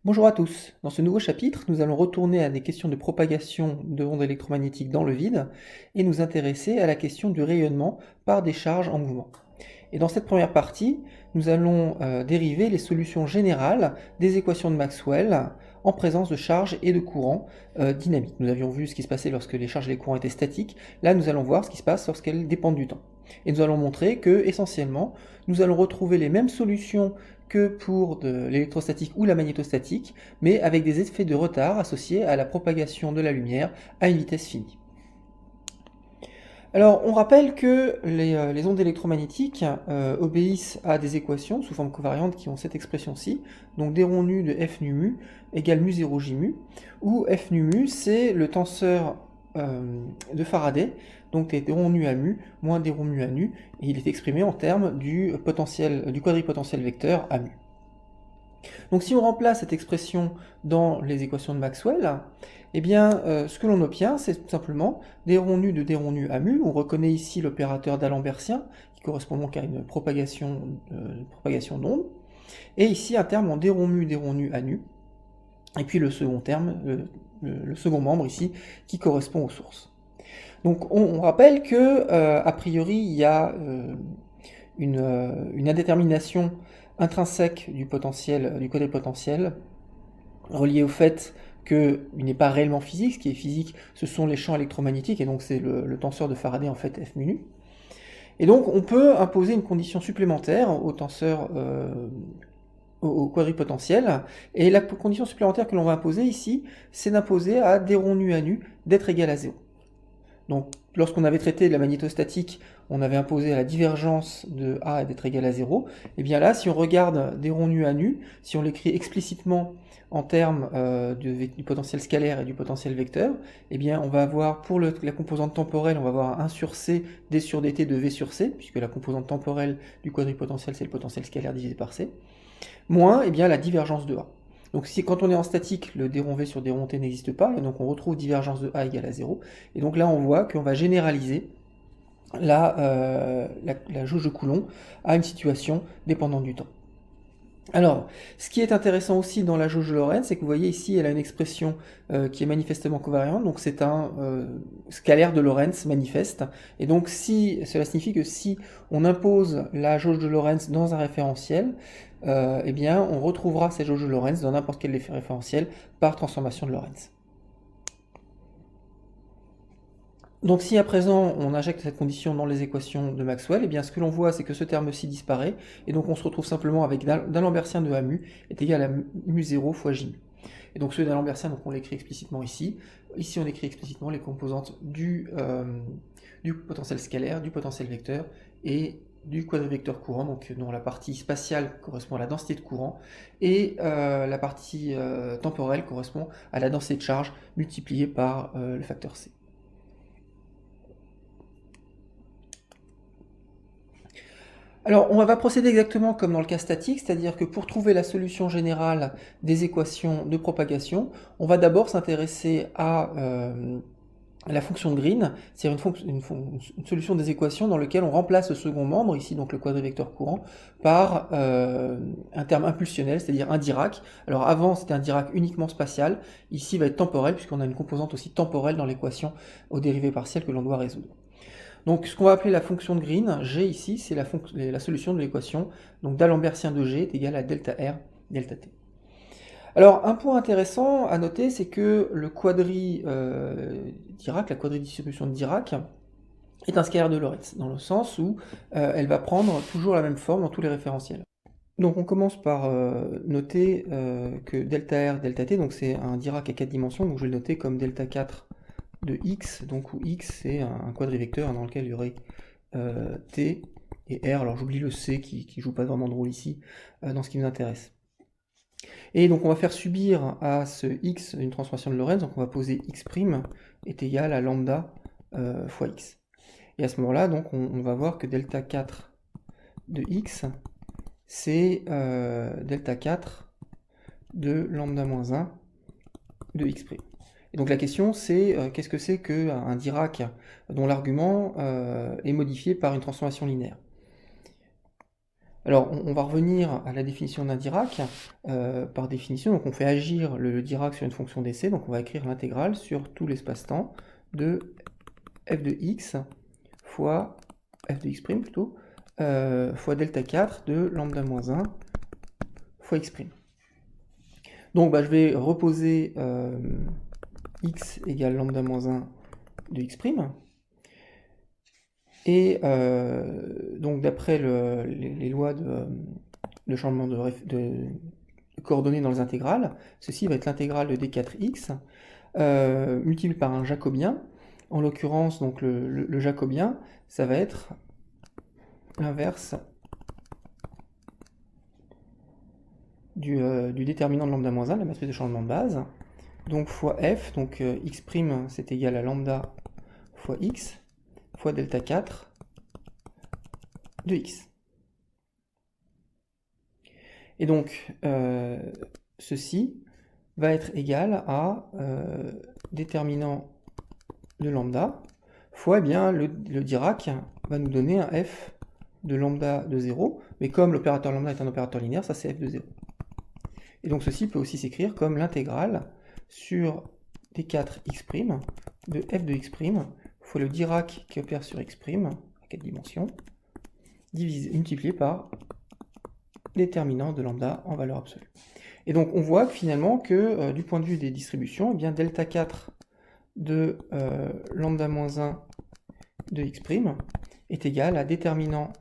Bonjour à tous. Dans ce nouveau chapitre, nous allons retourner à des questions de propagation de ondes électromagnétiques dans le vide et nous intéresser à la question du rayonnement par des charges en mouvement. Et dans cette première partie, nous allons dériver les solutions générales des équations de Maxwell en présence de charges et de courants dynamiques. Nous avions vu ce qui se passait lorsque les charges et les courants étaient statiques. Là, nous allons voir ce qui se passe lorsqu'elles dépendent du temps. Et nous allons montrer que, essentiellement, nous allons retrouver les mêmes solutions que pour de l'électrostatique ou la magnétostatique, mais avec des effets de retard associés à la propagation de la lumière à une vitesse finie. Alors, on rappelle que les ondes électromagnétiques obéissent à des équations sous forme covariante qui ont cette expression-ci, donc d rond nu de f nu mu égale mu 0 j mu, où f nu mu c'est le tenseur de Faraday, donc d rond nu à mu moins d rond mu à nu, et il est exprimé en termes du quadripotentiel vecteur à mu. Donc si on remplace cette expression dans les équations de Maxwell, eh bien, ce que l'on obtient, c'est tout simplement d rond nu de d rond nu à mu. On reconnaît ici l'opérateur d'Alembertien, qui correspond donc à une propagation d'onde. Et ici, un terme en d rond nu à nu. Et puis le second terme, le second membre ici, qui correspond aux sources. Donc on rappelle que, a priori, il y a une indétermination intrinsèque du potentiel, du quadripotentiel, reliée au fait qu'il n'est pas réellement physique. Ce qui est physique, ce sont les champs électromagnétiques, et donc c'est le tenseur de Faraday, en fait, F mu nu. Et donc on peut imposer une condition supplémentaire au tenseur, au quadripotentiel, et la condition supplémentaire que l'on va imposer ici, c'est d'imposer à d rond nu à nu d'être égal à 0. Donc, lorsqu'on avait traité de la magnétostatique, on avait imposé à la divergence de A d'être égale à 0. Et bien là, si on regarde d rond nu à nu, si on l'écrit explicitement en termes du potentiel scalaire et du potentiel vecteur, eh bien on va avoir, pour la composante temporelle, on va avoir 1 sur C, d sur dt de v sur c, puisque la composante temporelle du quadripotentiel, c'est le potentiel scalaire divisé par c, moins eh bien, la divergence de A. Donc si, quand on est en statique, le d rond v sur d rond t n'existe pas, et donc on retrouve divergence de A égale à 0. Et donc là, on voit qu'on va généraliser la jauge de Coulomb à une situation dépendante du temps. Alors, ce qui est intéressant aussi dans la jauge de Lorentz, c'est que vous voyez ici, elle a une expression qui est manifestement covariante, donc c'est un scalaire de Lorentz manifeste. Et donc cela signifie que si on impose la jauge de Lorentz dans un référentiel, eh bien on retrouvera cette jauge de Lorentz dans n'importe quel référentiel par transformation de Lorentz. Donc si à présent on injecte cette condition dans les équations de Maxwell, eh bien ce que l'on voit c'est que ce terme-ci disparaît, et donc on se retrouve simplement avec d'Alembertien de A mu est égal à mu 0 fois J mu. Et donc ce d'Alembertien, donc on l'écrit explicitement ici. Ici on écrit explicitement les composantes du potentiel scalaire, du potentiel vecteur et du quadrivecteur courant, donc dont la partie spatiale correspond à la densité de courant, et la partie temporelle correspond à la densité de charge multipliée par le facteur C. Alors, on va procéder exactement comme dans le cas statique, c'est-à-dire que pour trouver la solution générale des équations de propagation, on va d'abord s'intéresser à la fonction de Green, c'est-à-dire une solution des équations dans laquelle on remplace le second membre, ici donc le quadrivecteur courant, par un terme impulsionnel, c'est-à-dire un Dirac. Alors avant c'était un Dirac uniquement spatial, ici il va être temporel, puisqu'on a une composante aussi temporelle dans l'équation aux dérivées partielles que l'on doit résoudre. Donc ce qu'on va appeler la fonction de Green, G ici, c'est la solution de l'équation d'Alembertien de G est égal à delta R, delta T. Alors un point intéressant à noter, c'est que le quadri Dirac, la quadridistribution de Dirac, est un scalaire de Lorentz, dans le sens où elle va prendre toujours la même forme dans tous les référentiels. Donc on commence par noter que delta R, delta T, donc c'est un Dirac à 4 dimensions, donc je vais le noter comme delta 4 de x, donc où x c'est un quadrivecteur dans lequel il y aurait t et r, alors j'oublie le c qui joue pas vraiment de rôle ici dans ce qui nous intéresse. Et donc on va faire subir à ce x une transformation de Lorentz, donc on va poser x' est égal à lambda fois x. Et à ce moment-là, donc on va voir que delta 4 de x, c'est delta 4 de lambda moins 1 de x'. Et donc la question c'est qu'est-ce que c'est qu'un Dirac dont l'argument est modifié par une transformation linéaire. Alors, on va revenir à la définition d'un Dirac. Par définition, donc on fait agir le Dirac sur une fonction d'essai, donc on va écrire l'intégrale sur tout l'espace-temps de f de x fois f de x' plutôt, fois delta 4 de lambda moins 1 fois x'. Donc je vais reposer x égale lambda moins 1 de x'. Et donc d'après les lois de changement de coordonnées dans les intégrales, ceci va être l'intégrale de d4x multiplié par un jacobien. En l'occurrence, donc le jacobien, ça va être l'inverse du déterminant de lambda moins 1, la matrice de changement de base. Donc fois f, donc x' c'est égal à lambda fois x, fois delta 4 de x. Et donc, ceci va être égal à déterminant de lambda fois bien, le Dirac va nous donner un f de lambda de 0, mais comme l'opérateur lambda est un opérateur linéaire, ça c'est f de 0. Et donc ceci peut aussi s'écrire comme l'intégrale sur d4x' de f de x' fois le Dirac qui opère sur x' à 4 dimensions, multiplié par déterminant de lambda en valeur absolue. Et donc on voit que finalement que du point de vue des distributions, eh bien, delta 4 de lambda moins 1 de x' est égal à déterminant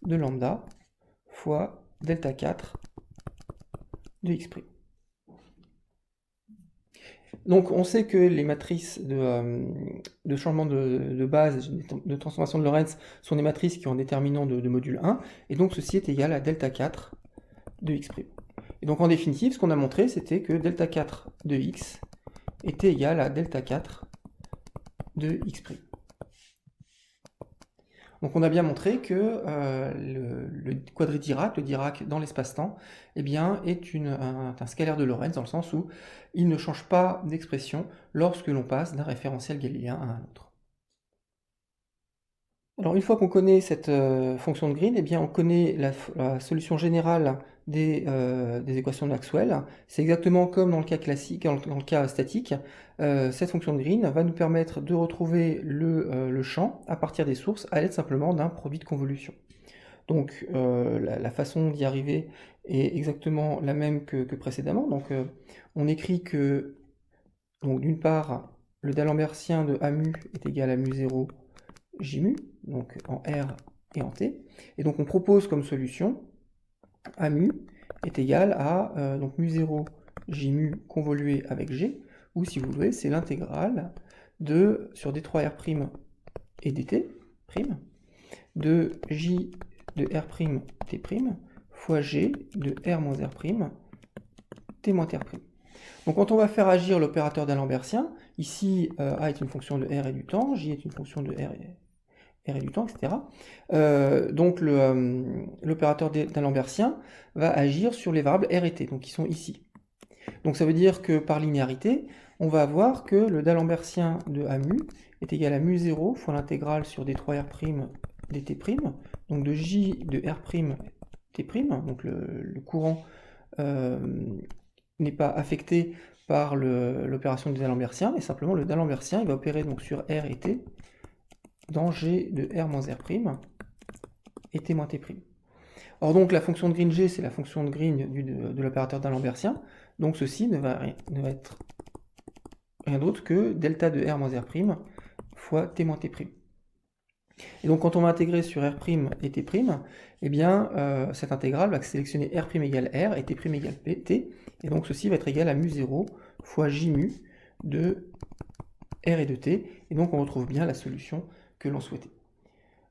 de lambda fois delta 4 de x'. Donc on sait que les matrices de changement de base, de transformation de Lorentz, sont des matrices qui ont un déterminant de module 1, et donc ceci est égal à delta 4 de x'. Et donc en définitive, ce qu'on a montré, c'était que delta 4 de x était égal à delta 4 de x'. Donc on a bien montré que le quadri-Dirac, le Dirac dans l'espace-temps, eh bien, est un scalaire de Lorentz, dans le sens où il ne change pas d'expression lorsque l'on passe d'un référentiel galiléen à un autre. Alors une fois qu'on connaît cette fonction de Green, eh bien, on connaît la solution générale des équations de Maxwell. C'est exactement comme dans le cas classique, dans le cas statique. Cette fonction de Green va nous permettre de retrouver le champ à partir des sources à l'aide simplement d'un produit de convolution. Donc la façon d'y arriver est exactement la même que précédemment. Donc on écrit que, d'une part, le d'Alembertien de A mu est égal à mu0 J mu, donc en R et en T. Et donc on propose comme solution A mu est égal à donc mu0 J mu convolué avec G, ou si vous voulez, c'est l'intégrale de, sur D3R' et dt', de J de R' T' fois G de R moins R', T moins T'. Donc quand on va faire agir l'opérateur d'Alembertien, ici A est une fonction de R et du temps, J est une fonction de R et du temps, etc. Donc l'opérateur d'Alembertien va agir sur les variables R et T, donc qui sont ici. Donc ça veut dire que par linéarité, on va avoir que le d'Alembertien de A mu est égal à mu0 fois l'intégrale sur D3R' dt', donc de J de R' T', donc le courant n'est pas affecté par l'opération du d'Alembertien, mais simplement le d'Alembertien il va opérer donc sur R et T dans G de R moins R' et T moins T'. Or donc la fonction de Green G, c'est la fonction de Green de l'opérateur d'Alembertien, donc ceci ne va être rien d'autre que delta de R moins R' fois T moins T'. Et donc quand on va intégrer sur R' et T', eh bien cette intégrale va sélectionner R' égale R et T' égale T, et donc ceci va être égal à mu0 fois J mu de R et de T, et donc on retrouve bien la solution que l'on souhaitait.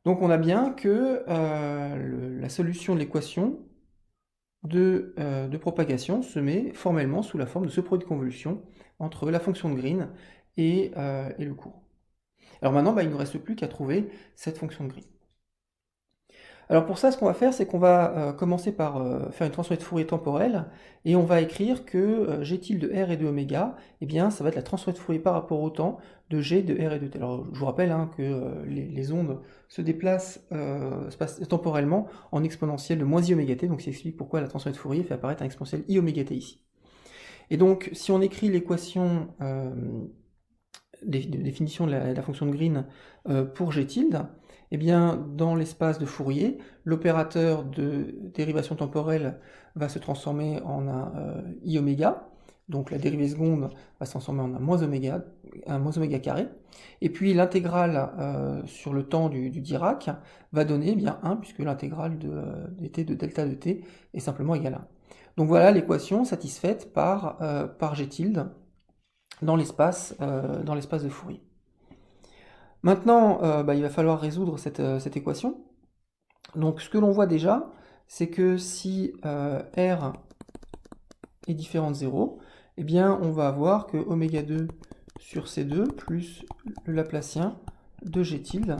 Donc on a bien que la solution de l'équation de propagation se met formellement sous la forme de ce produit de convolution entre la fonction de Green et le courant. Alors maintenant, il ne nous reste plus qu'à trouver cette fonction de Green. Alors pour ça, ce qu'on va faire, c'est qu'on va commencer par faire une transformée de Fourier temporelle, et on va écrire que g tilde de r et de oméga, eh bien, ça va être la transformée de Fourier par rapport au temps de g de r et de t. Alors je vous rappelle hein, que les ondes se déplacent temporellement en exponentielle de moins i oméga t, donc ça explique pourquoi la transformée de Fourier fait apparaître un exponentiel i oméga t ici. Et donc, si on écrit l'équation de définition de la fonction de Green pour g tilde, eh bien, dans l'espace de Fourier, l'opérateur de dérivation temporelle va se transformer en un i oméga, donc la dérivée seconde va se transformer en un moins oméga carré, et puis l'intégrale sur le temps du Dirac va donner eh bien 1, puisque l'intégrale de t de delta de t est simplement égale à 1. Donc voilà l'équation satisfaite par g tilde dans l'espace de Fourier. Maintenant, il va falloir résoudre cette équation. Donc ce que l'on voit déjà, c'est que si R est différent de 0, eh bien on va avoir que oméga 2 sur C2 plus le Laplacien de G tilde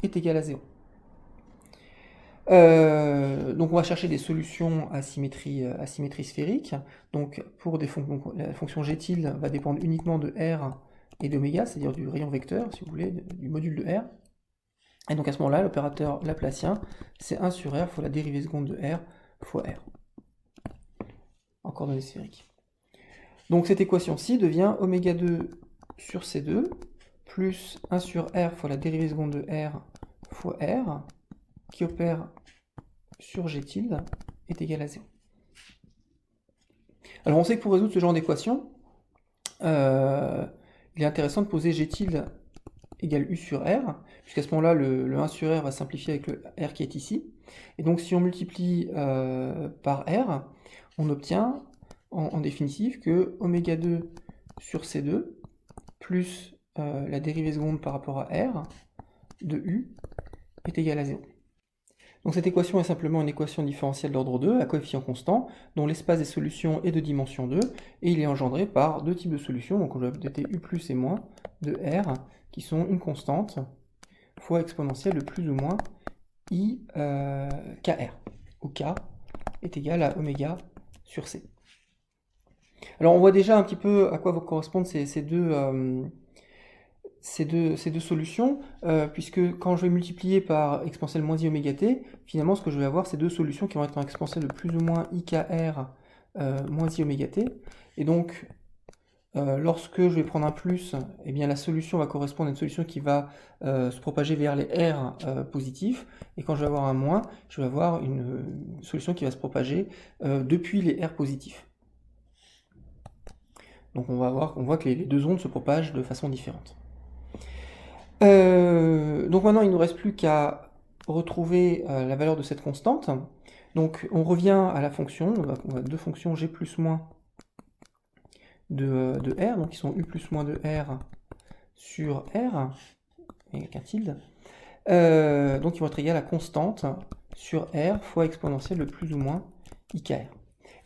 est égal à 0. Donc on va chercher des solutions à symétrie sphérique. Donc pour la fonction G tilde va dépendre uniquement de R et d'oméga, c'est-à-dire du rayon vecteur, si vous voulez, du module de R. Et donc à ce moment-là, l'opérateur Laplacien, c'est 1 sur R fois la dérivée seconde de R fois R. En coordonnées sphériques. Donc cette équation-ci devient oméga 2 sur C2 plus 1 sur R fois la dérivée seconde de R fois R, qui opère sur G tilde est égal à 0. Alors on sait que pour résoudre ce genre d'équation, il est intéressant de poser G tilde égale U sur R, puisqu'à ce moment-là, le 1 sur R va simplifier avec le R qui est ici. Et donc si on multiplie par R, on obtient en définitive que oméga 2 sur C2 plus la dérivée seconde par rapport à R de U est égal à 0. Donc cette équation est simplement une équation différentielle d'ordre 2 à coefficient constant, dont l'espace des solutions est de dimension 2, et il est engendré par deux types de solutions, donc on va updater U plus et moins de R, qui sont une constante fois exponentielle de plus ou moins I KR, où K est égal à oméga sur C. Alors on voit déjà un petit peu à quoi vont correspondre ces deux solutions, puisque quand je vais multiplier par exponentielle moins i oméga t, finalement ce que je vais avoir, c'est deux solutions qui vont être en exponentielle de plus ou moins IKR moins i oméga t, et donc lorsque je vais prendre un plus, eh bien la solution va correspondre à une solution qui va se propager vers les R positifs, et quand je vais avoir un moins, je vais avoir une solution qui va se propager depuis les R positifs. Donc on voit que les deux ondes se propagent de façon différente. Donc maintenant, il ne nous reste plus qu'à retrouver la valeur de cette constante. Donc on revient à la fonction, on a deux fonctions g plus moins de R, donc qui sont u plus moins de R sur R, avec un tilde. Donc ils vont être égales à constante sur R fois exponentielle de plus ou moins IKR.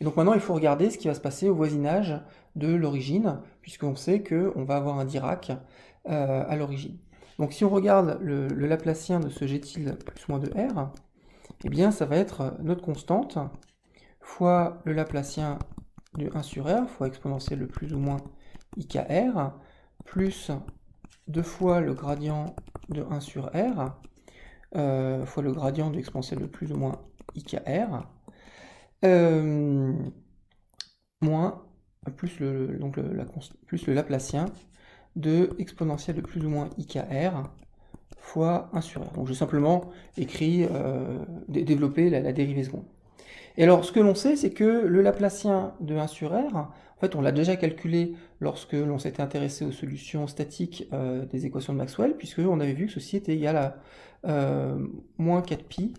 Et donc maintenant, il faut regarder ce qui va se passer au voisinage de l'origine, puisqu'on sait qu'on va avoir un Dirac à l'origine. Donc si on regarde le Laplacien de ce G tilde plus moins de R, eh bien ça va être notre constante fois le Laplacien de 1 sur R fois exponentielle de plus ou moins IKR, plus 2 fois le gradient de 1 sur R, fois le gradient de exponentielle de plus ou moins IKR, moins plus le Laplacien de exponentielle de plus ou moins IKR fois 1 sur R. Donc j'ai simplement écrit, développé la dérivée seconde. Et alors ce que l'on sait, c'est que le Laplacien de 1 sur R, en fait on l'a déjà calculé lorsque l'on s'était intéressé aux solutions statiques des équations de Maxwell, puisqu'on avait vu que ceci était égal à moins 4pi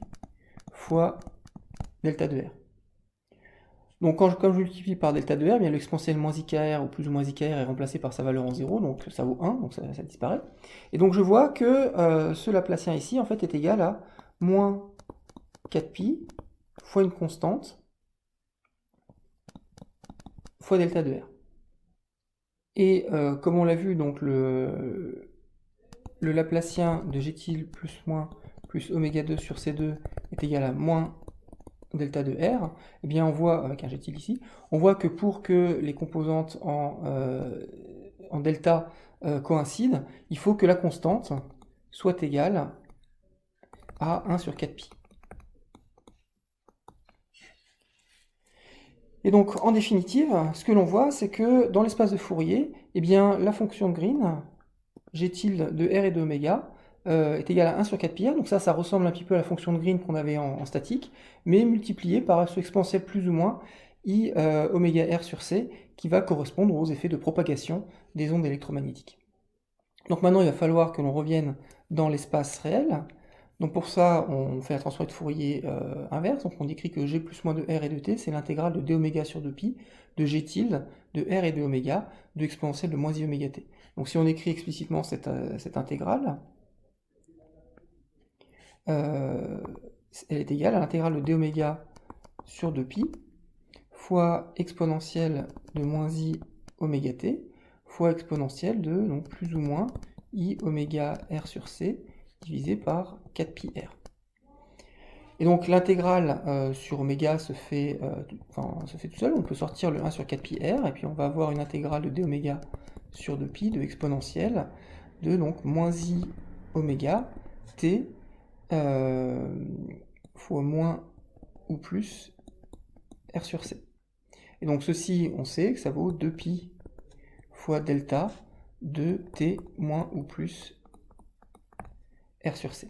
fois delta de R. Donc comme je multiplie par delta de R, bien l'exponentielle moins IKR ou plus ou moins IKR est remplacé par sa valeur en 0, donc ça vaut 1, donc ça disparaît. Et donc je vois que ce Laplacien ici en fait est égal à moins 4pi fois une constante fois delta de R. Et comme on l'a vu, donc le Laplacien de G tilde plus moins plus oméga 2 sur C2 est égal à moins delta de R, eh bien on voit, avec un jet tilde ici, on voit que pour que les composantes en delta coïncident, il faut que la constante soit égale à 1 sur 4pi. Et donc, en définitive, ce que l'on voit, c'est que dans l'espace de Fourier, eh bien, la fonction de Green, G tilde de R et de oméga, est égale à 1 sur 4pi. Donc ça ressemble un petit peu à la fonction de Green qu'on avait en statique, mais multipliée par ce exponentiel plus ou moins I oméga R sur C, qui va correspondre aux effets de propagation des ondes électromagnétiques. Donc maintenant, il va falloir que l'on revienne dans l'espace réel. Donc pour ça, on fait la transformée de Fourier inverse. Donc on écrit que G plus moins de R et de T, c'est l'intégrale de d oméga sur 2pi, de G tilde, de R et de oméga, de exponentielle de moins I oméga T. Donc si on écrit explicitement cette intégrale, elle est égale à l'intégrale de d oméga sur 2pi fois exponentielle de moins I oméga T fois exponentielle de donc, plus ou moins I oméga R sur C divisé par 4pi R. Et donc l'intégrale sur oméga se fait tout seul, on peut sortir le 1 sur 4pi R, et puis on va avoir une intégrale de d oméga sur 2pi de exponentielle de donc moins I oméga T fois moins ou plus R sur C. Et donc ceci, on sait que ça vaut 2pi fois delta de T moins ou plus R sur C.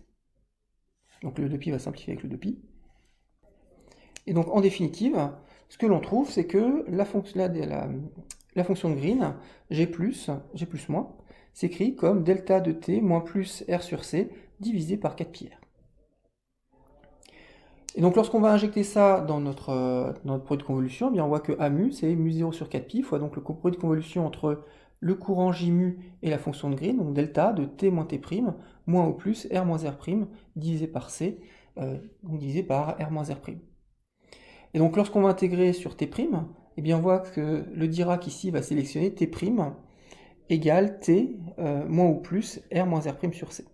Donc le 2pi va simplifier avec le 2pi. Et donc en définitive, ce que l'on trouve, c'est que la fonction de Green, G plus moins, s'écrit comme delta de T moins plus R sur C divisé par 4pi R. Et donc lorsqu'on va injecter ça dans notre produit de convolution, eh bien on voit que A mu, c'est mu 0 sur 4pi fois donc le produit de convolution entre le courant J mu et la fonction de Green, donc delta de T moins T', moins ou plus R moins R', divisé par C, donc divisé par R moins R'. Et donc lorsqu'on va intégrer sur T', eh bien on voit que le Dirac ici va sélectionner T' égale T moins ou plus R moins R' sur C.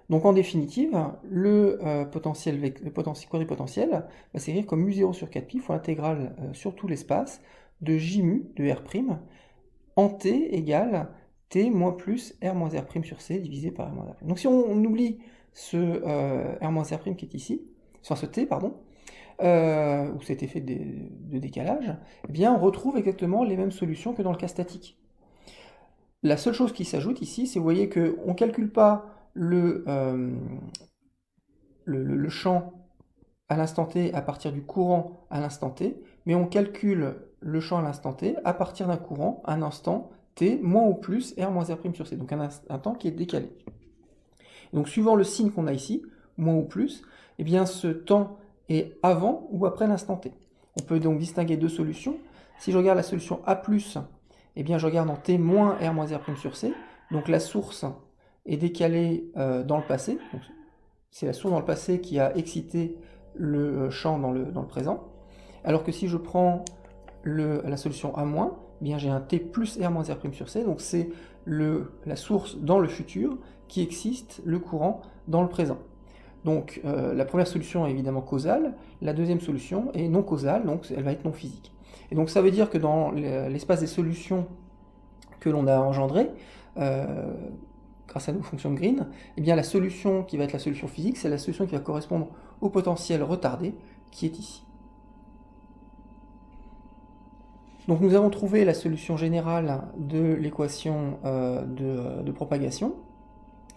Donc en définitive, le quadripotentiel va s'écrire comme mu 0 sur 4pi fois l'intégrale sur tout l'espace de J mu de R' en T égale T moins plus R moins R' sur C divisé par R moins R'. Donc si on oublie ce R moins R' qui est ici, enfin ce T, pardon, ou cet effet de décalage, eh bien on retrouve exactement les mêmes solutions que dans le cas statique. La seule chose qui s'ajoute ici, c'est vous voyez qu'on ne calcule pas le champ à l'instant t à partir du courant à l'instant t, mais on calcule le champ à l'instant t à partir d'un courant, un instant t, moins ou plus R moins R' sur C, donc un temps qui est décalé. Donc suivant le signe qu'on a ici, moins ou plus, eh bien ce temps est avant ou après l'instant t. On peut donc distinguer deux solutions. Si je regarde la solution A+, eh bien je regarde en t moins R moins R' sur C, donc la source est décalée dans le passé, c'est la source dans le passé qui a excité le champ dans le présent, alors que si je prends la solution A-, eh bien j'ai un t plus R moins R' sur C, donc c'est la source dans le futur qui excite le courant dans le présent. Donc la première solution est évidemment causale, la deuxième solution est non causale, donc elle va être non physique. Et donc ça veut dire que dans l'espace des solutions que l'on a engendrées, grâce à nos fonctions de Green, eh bien la solution qui va être la solution physique, c'est la solution qui va correspondre au potentiel retardé qui est ici. Donc nous avons trouvé la solution générale de l'équation de propagation.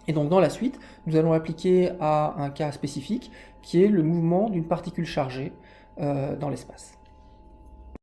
Et donc dans la suite, nous allons l'appliquer à un cas spécifique qui est le mouvement d'une particule chargée dans l'espace.